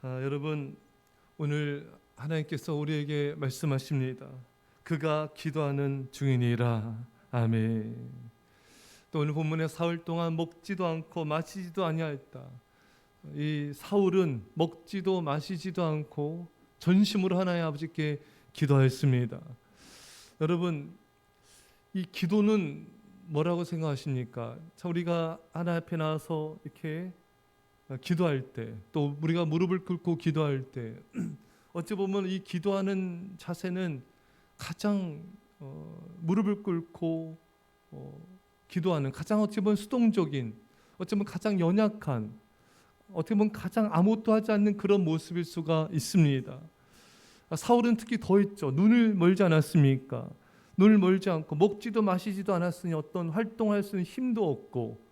여러분, 오늘 하나님께서 우리에게 말씀하십니다. 그가 기도하는 중이니라. 아멘. 또 오늘 본문에 사흘 동안 먹지도 않고 마시지도 아니하였다. 이 사울은 먹지도 마시지도 않고 전심으로 하나님 아버지께 기도하였습니다. 여러분, 이 기도는 뭐라고 생각하십니까? 자, 우리가 하나님 앞에 나와서 이렇게 기도할 때, 또 우리가 무릎을 꿇고 기도할 때, 어찌 보면 이 기도하는 자세는 가장 무릎을 꿇고 기도하는 가장 어찌 보면 수동적인, 어찌 보면 가장 연약한, 어떻게 보면 가장 아무것도 하지 않는 그런 모습일 수가 있습니다. 사울은 특히 더 했죠. 눈을 멀지 않았습니까? 눈을 멀지 않고 먹지도 마시지도 않았으니 어떤 활동할 수 있는 힘도 없고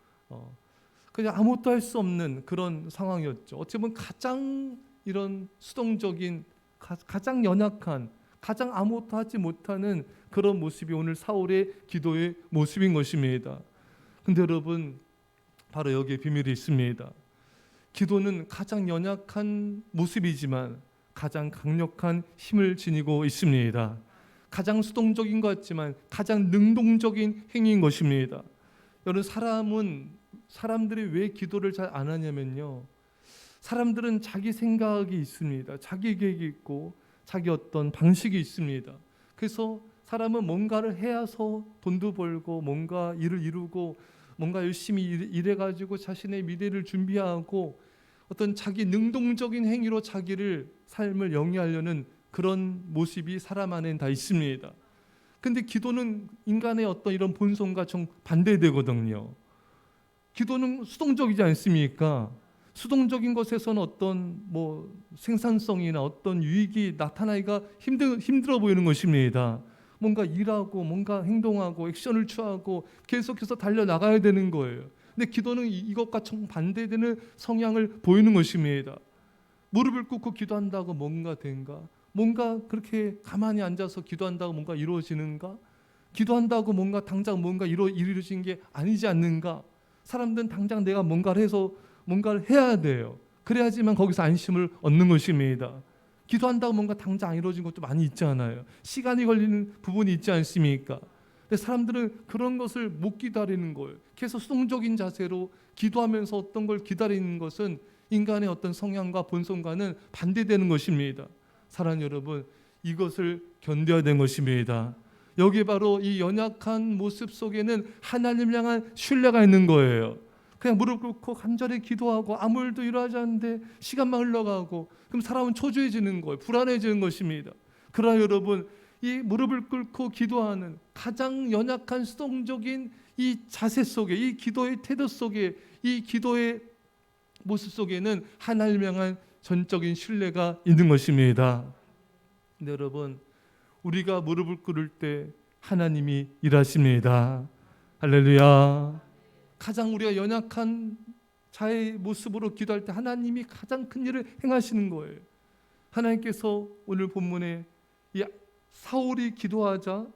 그냥 아무것도 할 수 없는 그런 상황이었죠. 어찌 보면 가장 이런 수동적인, 가장 연약한, 가장 아무것도 하지 못하는 그런 모습이 오늘 사울의 기도의 모습인 것입니다. 근데 여러분, 바로 여기에 비밀이 있습니다. 기도는 가장 연약한 모습이지만 가장 강력한 힘을 지니고 있습니다. 가장 수동적인 것 같지만 가장 능동적인 행위인 것입니다. 여러분, 사람들이 왜 기도를 잘 안 하냐면요, 사람들은 자기 생각이 있습니다. 자기 계획이 있고 자기 어떤 방식이 있습니다. 그래서 사람은 뭔가를 해야서 돈도 벌고 뭔가 일을 이루고 뭔가 열심히 일해가지고 자신의 미래를 준비하고 어떤 자기 능동적인 행위로 자기를 삶을 영위하려는 그런 모습이 사람 안에는 다 있습니다. 근데 기도는 인간의 어떤 이런 본성과 정반대되거든요. 기도는 수동적이지 않습니까? 수동적인 것에서는 어떤 생산성이나 어떤 유익이 나타나기가 힘들어 보이는 것입니다. 뭔가 일하고 뭔가 행동하고 액션을 취하고 계속해서 달려나가야 되는 거예요. 근데 기도는 이것과 정반대되는 성향을 보이는 것입니다. 무릎을 꿇고 기도한다고 뭔가 된가? 뭔가 그렇게 가만히 앉아서 기도한다고 뭔가 이루어지는가? 기도한다고 뭔가 당장 뭔가 이루어진 게 아니지 않는가? 사람들은 당장 내가 뭔가를 해서 뭔가를 해야 돼요. 그래야지만 거기서 안심을 얻는 것입니다. 기도한다고 뭔가 당장 안 이루어진 것도 많이 있잖아요. 시간이 걸리는 부분이 있지 않습니까? 근데 사람들은 그런 것을 못 기다리는 거예요. 계속 수동적인 자세로 기도하면서 어떤 걸 기다리는 것은 인간의 어떤 성향과 본성과는 반대되는 것입니다. 사랑하는 여러분, 이것을 견뎌야 되는 것입니다. 여기 바로 이 연약한 모습 속에는 하나님을 향한 신뢰가 있는 거예요. 그냥 무릎 꿇고 간절히 기도하고 아무 일도 일어나지 않는데 시간만 흘러가고, 그럼 사람은 초조해지는 거예요. 불안해지는 것입니다. 그러나 여러분, 이 무릎을 꿇고 기도하는 가장 연약한 수동적인 이 자세 속에, 이 기도의 태도 속에, 이 기도의 모습 속에는 하나님을 향한 전적인 신뢰가 있는 것입니다. 근데 여러분, 우리가 무릎을 꿇을 때 하나님이 일하십니다. 할렐루야. 가장 우리가 연약한 자의 모습으로 기도할 때 하나님이 가장 큰 일을 행하시는 거예요. 하나님께서 오늘 본문에 이 사울이 기도하자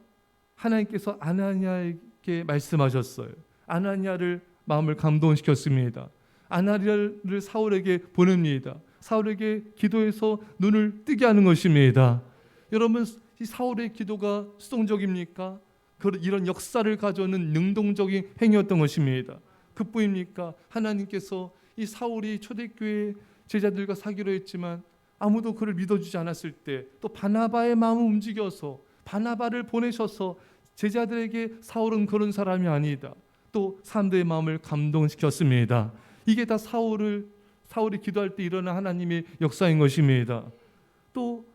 하나님께서 아나니아에게 말씀하셨어요. 아나니아를 마음을 감동시켰습니다. 아나니아를 사울에게 보냅니다. 사울에게 기도해서 눈을 뜨게 하는 것입니다. 여러분, 이 사울의 기도가 수동적입니까? 이런 역사를 가져오는 능동적인 행위였던 것입니다. 그뿐입니까? 하나님께서 이 사울이 초대교회 제자들과 사귀려 했지만 아무도 그를 믿어주지 않았을 때 또 바나바의 마음을 움직여서 바나바를 보내셔서 제자들에게 사울은 그런 사람이 아니다, 또 사람들의 마음을 감동시켰습니다. 이게 다 사울이 기도할 때 일어난 하나님의 역사인 것입니다. 또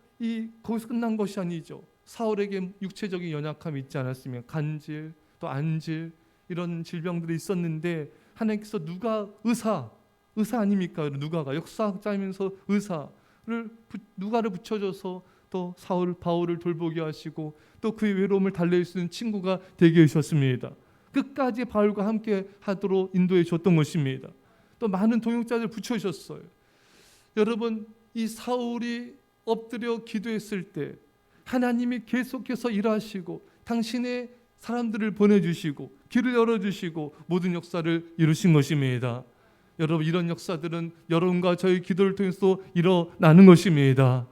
거기서 끝난 것이 아니죠. 사울에게 육체적인 연약함이 있지 않았으면 간질, 또 안질, 이런 질병들이 있었는데 하나님께서 누가 아닙니까? 누가가 역사학자이면서 누가를 붙여줘서 또 바울을 돌보게 하시고 또 그의 외로움을 달랠 수 있는 친구가 되게 하셨습니다. 끝까지 바울과 함께 하도록 인도해 줬던 것입니다. 또 많은 동역자들 붙여주셨어요. 여러분, 이 사울이 엎드려 기도했을 때 하나님이 계속해서 일하시고 당신의 사람들을 보내주시고 길을 열어주시고 모든 역사를 이루신 것입니다. 여러분, 이런 역사들은 여러분과 저의 기도를 통해서 일어나는 것입니다.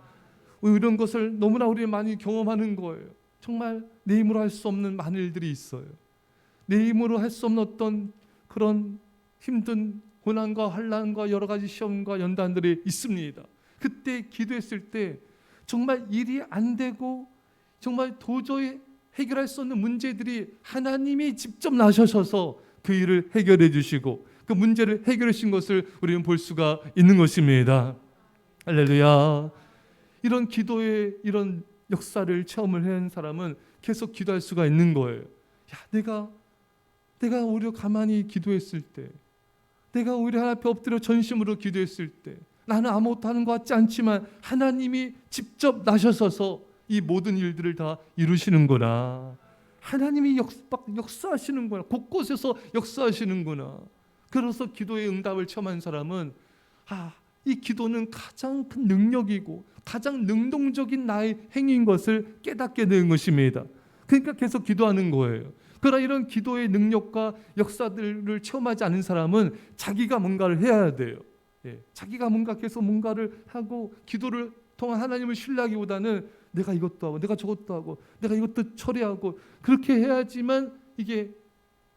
이런 것을 너무나 우리 많이 경험하는 거예요. 정말 내 힘으로 할 수 없는 많은 일들이 있어요. 내 힘으로 할 수 없는 어떤 그런 힘든 고난과 환난과 여러 가지 시험과 연단들이 있습니다. 그때 기도했을 때 정말 일이 안 되고 정말 도저히 해결할 수 없는 문제들이 하나님이 직접 나서셔서 그 일을 해결해 주시고 그 문제를 해결해 주신 것을 우리는 볼 수가 있는 것입니다. 할렐루야. 이런 기도의 이런 역사를 체험을 한 사람은 계속 기도할 수가 있는 거예요. 야, 내가 오히려 가만히 기도했을 때, 내가 오히려 하나님 앞에 엎드려 전심으로 기도했을 때, 나는 아무것도 하는 것 같지 않지만 하나님이 직접 나셔서서 이 모든 일들을 다 이루시는구나. 하나님이 역사하시는구나. 곳곳에서 역사하시는구나. 그래서 기도의 응답을 체험한 사람은 이 기도는 가장 큰 능력이고 가장 능동적인 나의 행위인 것을 깨닫게 되는 것입니다. 그러니까 계속 기도하는 거예요. 그러나 이런 기도의 능력과 역사들을 체험하지 않은 사람은 자기가 뭔가를 해야 돼요. 자기가 계속 뭔가를 하고 기도를 통한 하나님을 신뢰하기보다는 내가 이것도 하고 내가 저것도 하고 내가 이것도 처리하고 그렇게 해야지만 이게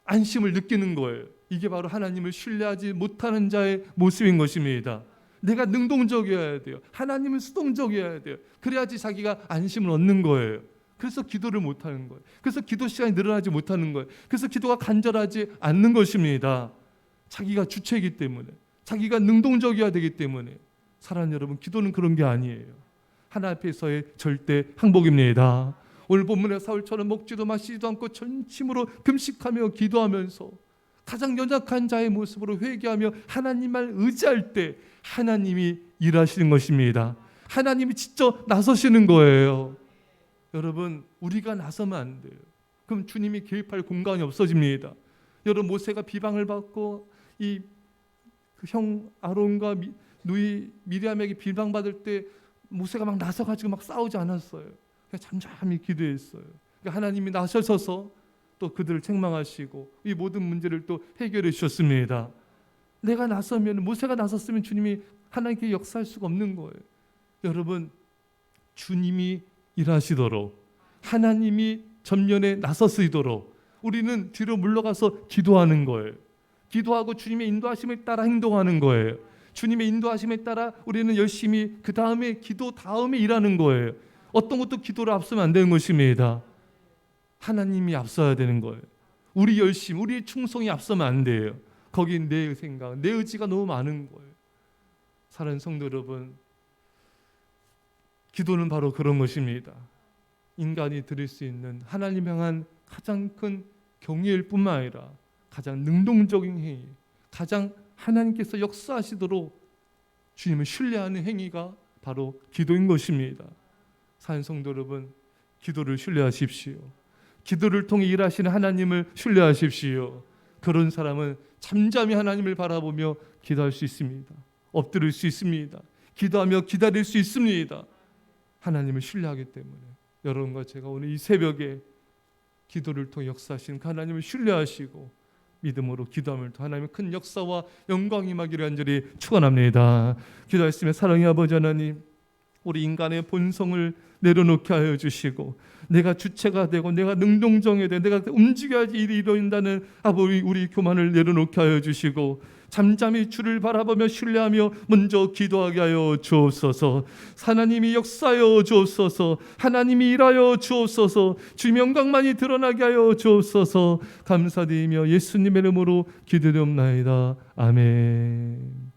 안심을 느끼는 거예요. 이게 바로 하나님을 신뢰하지 못하는 자의 모습인 것입니다. 내가 능동적이어야 돼요. 하나님은 수동적이어야 돼요. 그래야지 자기가 안심을 얻는 거예요. 그래서 기도를 못하는 거예요. 그래서 기도 시간이 늘어나지 못하는 거예요. 그래서 기도가 간절하지 않는 것입니다. 자기가 주체이기 때문에, 자기가 능동적이어야 되기 때문에. 사랑하는 여러분, 기도는 그런 게 아니에요. 하나님 앞에서의 절대 항복입니다. 오늘 본문의 사울처럼 먹지도 마시지도 않고 전심으로 금식하며 기도하면서 가장 연약한 자의 모습으로 회개하며 하나님만 의지할 때 하나님이 일하시는 것입니다. 하나님이 직접 나서시는 거예요. 여러분, 우리가 나서면 안 돼요. 그럼 주님이 개입할 공간이 없어집니다. 여러분, 모세가 비방을 받고 이 형 아론과 누이 미리암에게 비방받을 때 모세가 막 나서가지고 막 싸우지 않았어요. 그냥 잠잠히 기도했어요. 그러니까 하나님이 나서셔서 또 그들을 책망하시고 이 모든 문제를 또 해결해 주셨습니다. 내가 나서면, 모세가 나섰으면 주님이 하나님께 역사할 수가 없는 거예요. 여러분, 주님이 일하시도록, 하나님이 전면에 나서시도록 우리는 뒤로 물러가서 기도하는 거예요. 기도하고 주님의 인도하심에 따라 행동하는 거예요. 주님의 인도하심에 따라 우리는 열심히 그 다음에 기도 다음에 일하는 거예요. 어떤 것도 기도를 앞서면 안 되는 것입니다. 하나님이 앞서야 되는 거예요. 우리 열심, 우리의 충성이 앞서면 안 돼요. 거기 내 생각, 내 의지가 너무 많은 거예요. 사랑하는 성도 여러분, 기도는 바로 그런 것입니다. 인간이 드릴 수 있는 하나님 향한 가장 큰 경외일 뿐만 아니라 가장 능동적인 행위, 가장 하나님께서 역사하시도록 주님을 신뢰하는 행위가 바로 기도인 것입니다. 사랑하는 성도 여러분, 기도를 신뢰하십시오. 기도를 통해 일하시는 하나님을 신뢰하십시오. 그런 사람은 잠잠히 하나님을 바라보며 기도할 수 있습니다. 엎드릴 수 있습니다. 기도하며 기다릴 수 있습니다. 하나님을 신뢰하기 때문에 여러분과 제가 오늘 이 새벽에 기도를 통해 역사하신 그 하나님을 신뢰하시고 믿음으로 기도하면 하나님의 큰 역사와 영광이 임하기를 간절히 축원합니다. 기도하시며 사랑의 아버지 하나님, 우리 인간의 본성을 내려놓게 하여 주시고 내가 주체가 되고 내가 능동정해야 돼, 내가 움직여야지 일이 이루어진다는 우리 교만을 내려놓게 하여 주시고 잠잠히 주를 바라보며 신뢰하며 먼저 기도하게 하여 주옵소서. 하나님이 역사하여 주옵소서. 하나님이 일하여 주옵소서. 주의 영광만이 드러나게 하여 주옵소서. 감사드리며 예수님의 이름으로 기도드리옵나이다. 아멘.